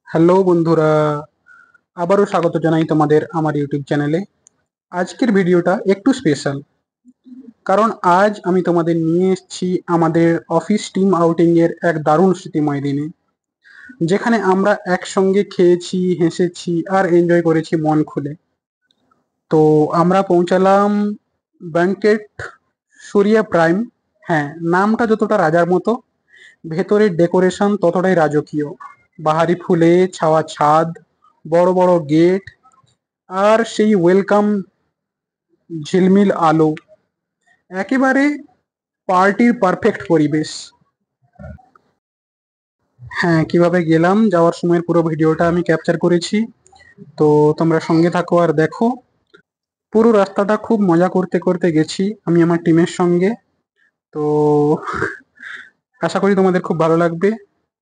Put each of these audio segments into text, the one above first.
Hello বন্ধুরা, আবারও স্বাগত জানাই তোমাদের আমার ইউটিউব চ্যানেলে। আজকের ভিডিওটা একটু স্পেশাল, কারণ আজ আমি তোমাদের নিয়ে এসেছি আমাদের অফিস টিম আউটিং এর এক দারুণ স্মৃতিময় দিনে, যেখানে আমরা একসঙ্গে খেয়েছি, হেসেছি আর এনজয় করেছি মন খুলে। তো আমরা পৌঁছালাম ব্যাংকেট সূর্যা প্রাইম। হ্যাঁ, নামটা যতটা রাজার মতো, ভেতরের ডেকোরেশন ততটাই রাজকীয়। বাহারি ফুলে ছাওয়া ছাদ, বড় বড় গেট, আর সেই ওয়েলকাম ঝিলমিল আলো, একেবারে পার্টির পারফেক্ট পরিবেশ। হ্যাঁ, কিভাবে গেলাম যাওয়ার সময়ের পুরো ভিডিওটা আমি ক্যাপচার করেছি, তো তোমরা সঙ্গে থাকো আর দেখো। পুরো রাস্তাটা খুব মজা করতে করতে গেছি আমি আমার টিমের সঙ্গে। তো আশা করি তোমাদের খুব ভালো লাগবে,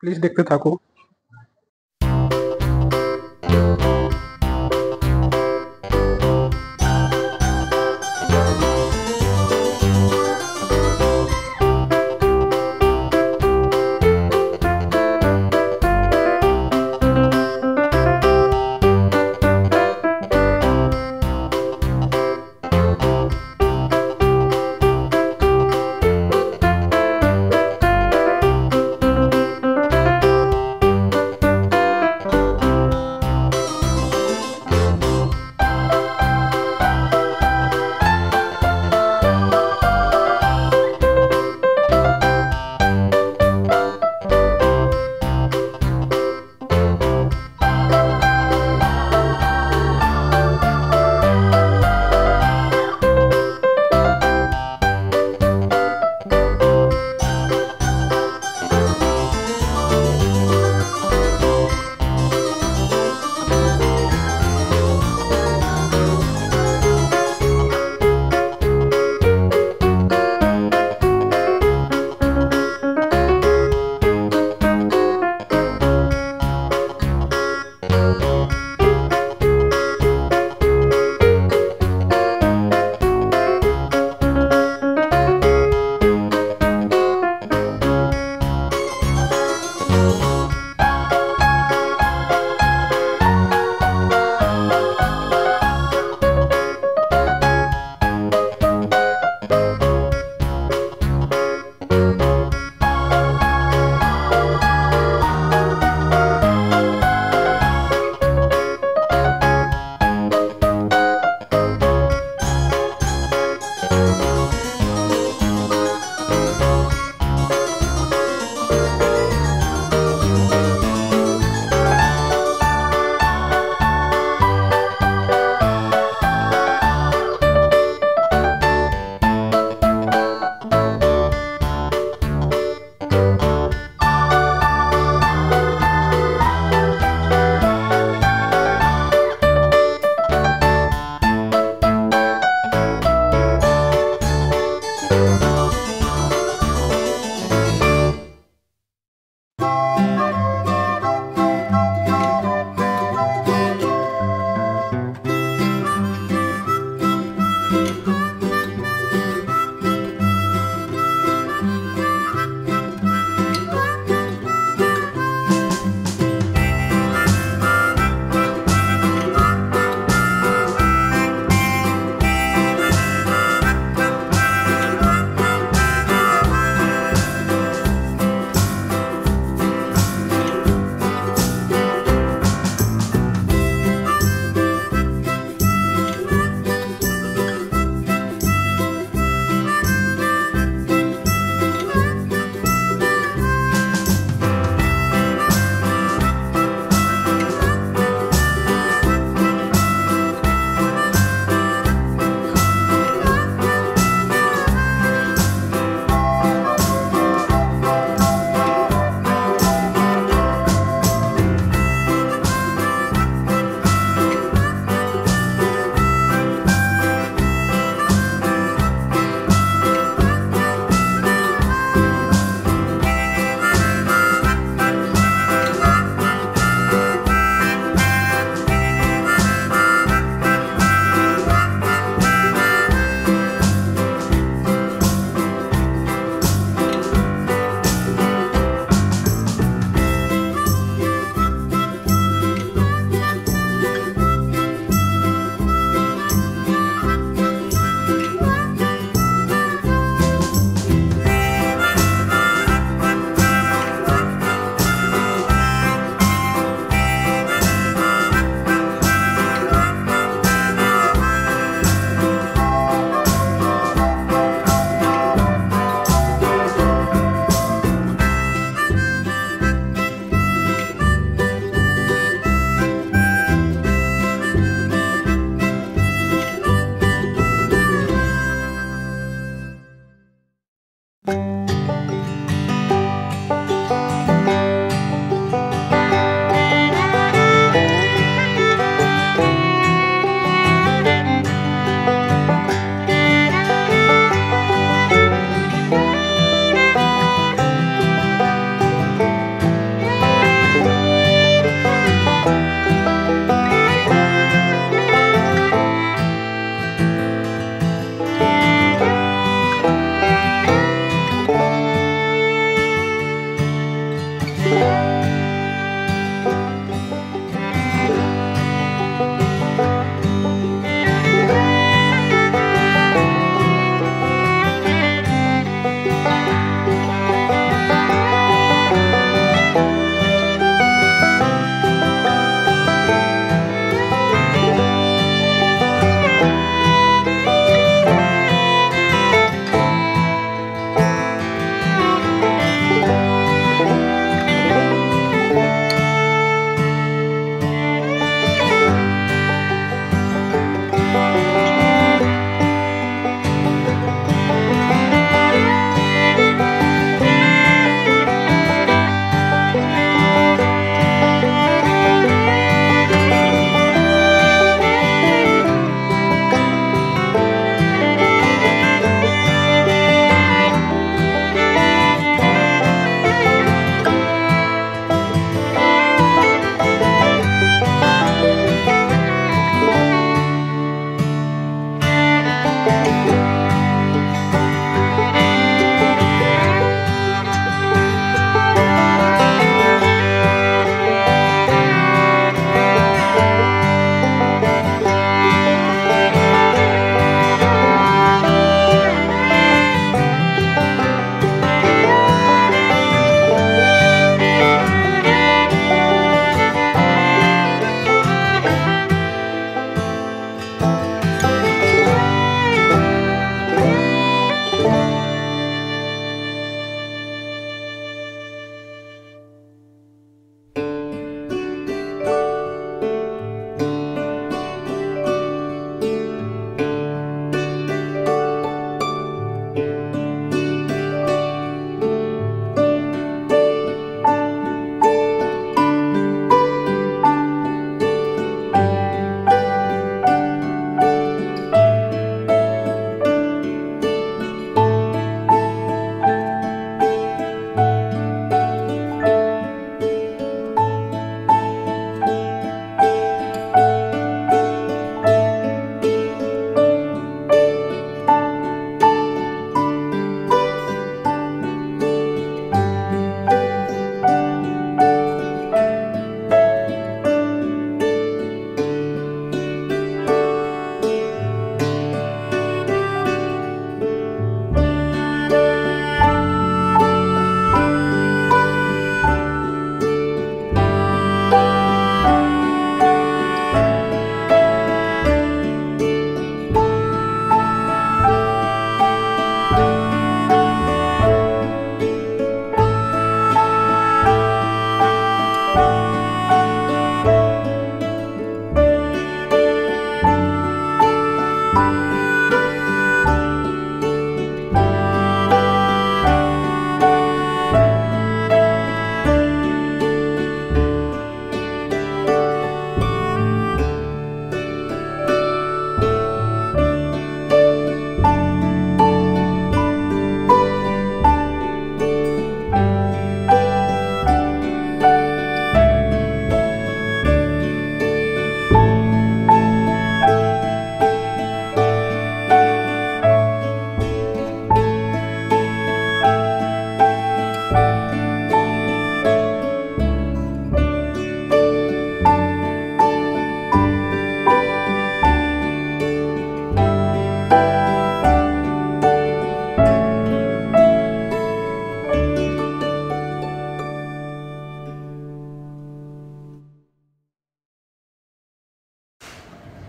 প্লিজ দেখতে থাকো।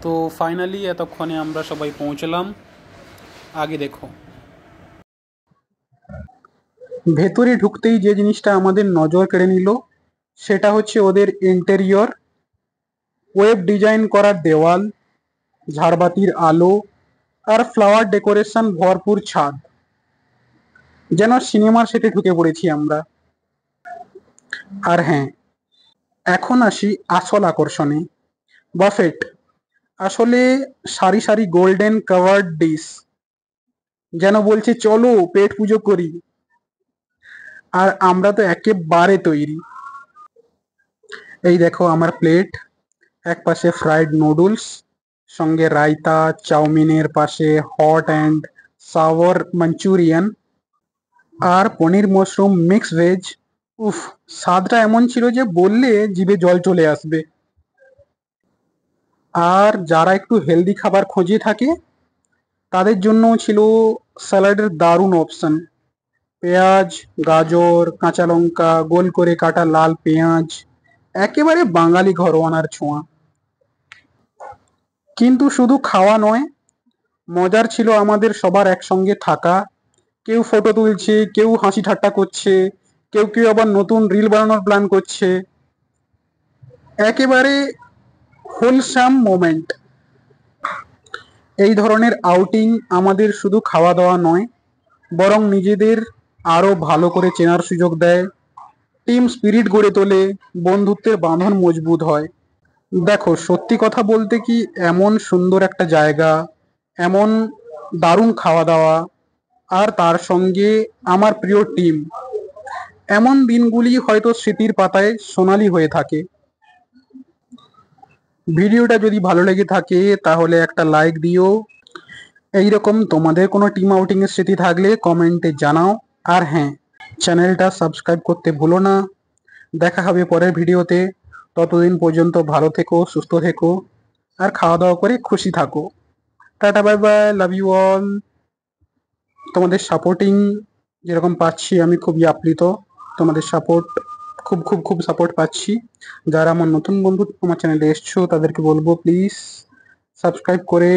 তো ফাইনালি এতক্ষণে আমরা সবাই পৌঁছলাম। আগে দেখো, ভেতরে ঢুকতেই যে জিনিসটা আমাদের নজর কেড়ে নিল সেটা হচ্ছে ওদের ইন্টেরিয়র। ওয়েব ডিজাইন করা দেওয়াল, ঝাড়বাতির আলো আর ফ্লাওয়ার ডেকোরেশন ভরপুর ছাদ, যেন সিনেমার সেটে ঢুকে পড়েছি আমরা। আর হ্যাঁ, এখন আসি আসল আকর্ষণে, বাফেট। আসলে সারি সারি গোল্ডেন কাভার্ড ডিশ, যেন বলছে চলো পেট পুজো করি। আর আমরা তো একেবারে তৈরি। এই দেখো আমার প্লেট, এক পাশে ফ্রাইড নুডলস, সঙ্গে রায়তা, চাউমিনের পাশে হট অ্যান্ড সাওয়ার মাঞ্চুরিয়ান, আর পনির মাশরুম মিক্স ভেজ। উফ, স্বাদটা এমন ছিল যে বললে জিভে জল চলে আসবে। আর যারা একটু হেলদি খাবার খুঁজে থাকে তাদের জন্যও ছিল স্যালাডের দারুণ অপশন। পেঁয়াজ, গাজর, কাঁচা লঙ্কা, গোল করে কাটা লাল পেঁয়াজ, একেবারে বাঙালি ঘরোয়ানার ছোঁয়া। কিন্তু শুধু খাওয়া নয়, মজার ছিল আমাদের সবার একসঙ্গে থাকা। কেউ ফটো তুলছে, কেউ হাসি ঠাট্টা করছে, কেউ কেউ আবার নতুন রিল বানানোর প্ল্যান করছে। একেবারে হোলসাম মোমেন্ট। এই ধরনের আউটিং আমাদের শুধু খাওয়া দাওয়া নয়, বরং নিজেদের আরো ভালো করে চেনার সুযোগ দেয়, টিম স্পিরিট গড়ে তোলে, বন্ধুত্বের বাঁধন মজবুত হয়। দেখো, সত্যি কথা বলতে কি, এমন সুন্দর একটা জায়গা, এমন দারুণ খাওয়া দাওয়া, আর তার সঙ্গে আমার প্রিয় টিম, এমন দিনগুলি হয়তো স্মৃতির পাতায় সোনালি হয়ে থাকে। ভিডিওটা যদি ভালো লেগে থাকে তাহলে একটা লাইক দিও। এইরকম তোমাদের কোনো টিম আউটিং এর স্মৃতি থাকলে কমেন্টে জানাও। আর হ্যাঁ, চ্যানেলটা সাবস্ক্রাইব করতে ভুলো না। দেখা হবে পরের ভিডিওতে। ততদিন পর্যন্ত ভালো থেকো, সুস্থ থেকো, আর খাওয়া দাওয়া করে খুশি থাকো। Tata, bye bye, love you all. তোমাদের সাপোর্টিং যেরকম পাচ্ছি আমি খুবই আপ্লিত। তোমাদের সাপোর্ট, খুব খুব খুব সাপোর্ট পাচ্ছি। যারা আমার নতুন বন্ধু আমার চ্যানেলে এসছো তাদেরকে বলবো প্লিজ সাবস্ক্রাইব করে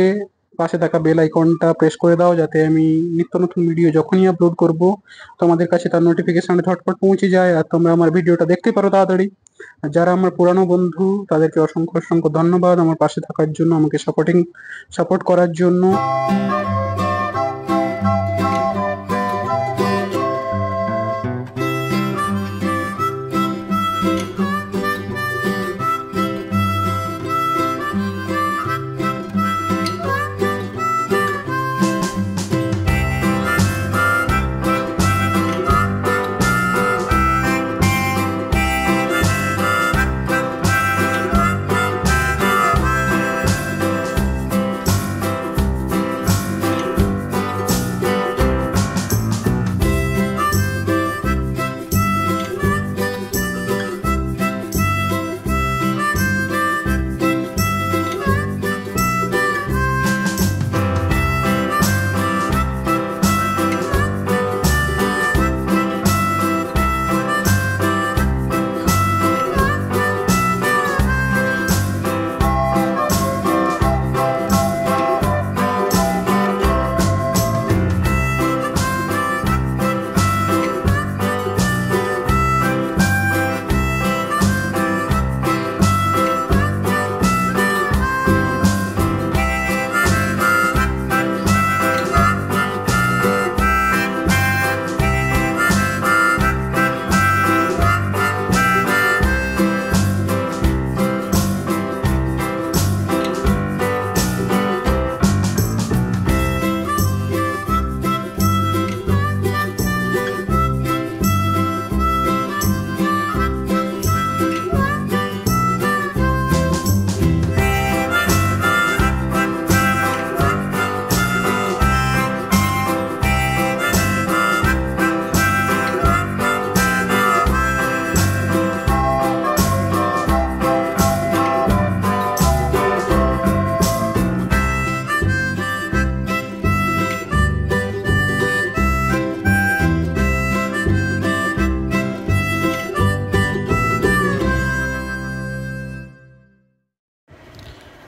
পাশে থাকা বেল আইকনটা প্রেস করে দাও, যাতে আমি নিত্য নতুন ভিডিও যখনই আপলোড করব তোমাদের কাছে তার নোটিফিকেশনে ঝটপট পৌঁছে যায়, আর তোমরা আমার ভিডিওটা দেখতে পারো তাড়াতাড়ি। আর যারা আমার পুরানো বন্ধু তাদেরকে অসংখ্য অসংখ্য ধন্যবাদ আমার পাশে থাকার জন্য, আমাকে সাপোর্ট করার জন্য।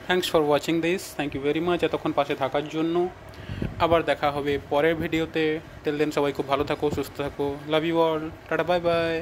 Thanks for watching this, thank you very much এতক্ষণ পাশে থাকার জন্য। আবার দেখা হবে পরের ভিডিওতে। টিল দেন সবাই খুব ভালো থাকো, সুস্থ থাকো, love you all, tata, bye by.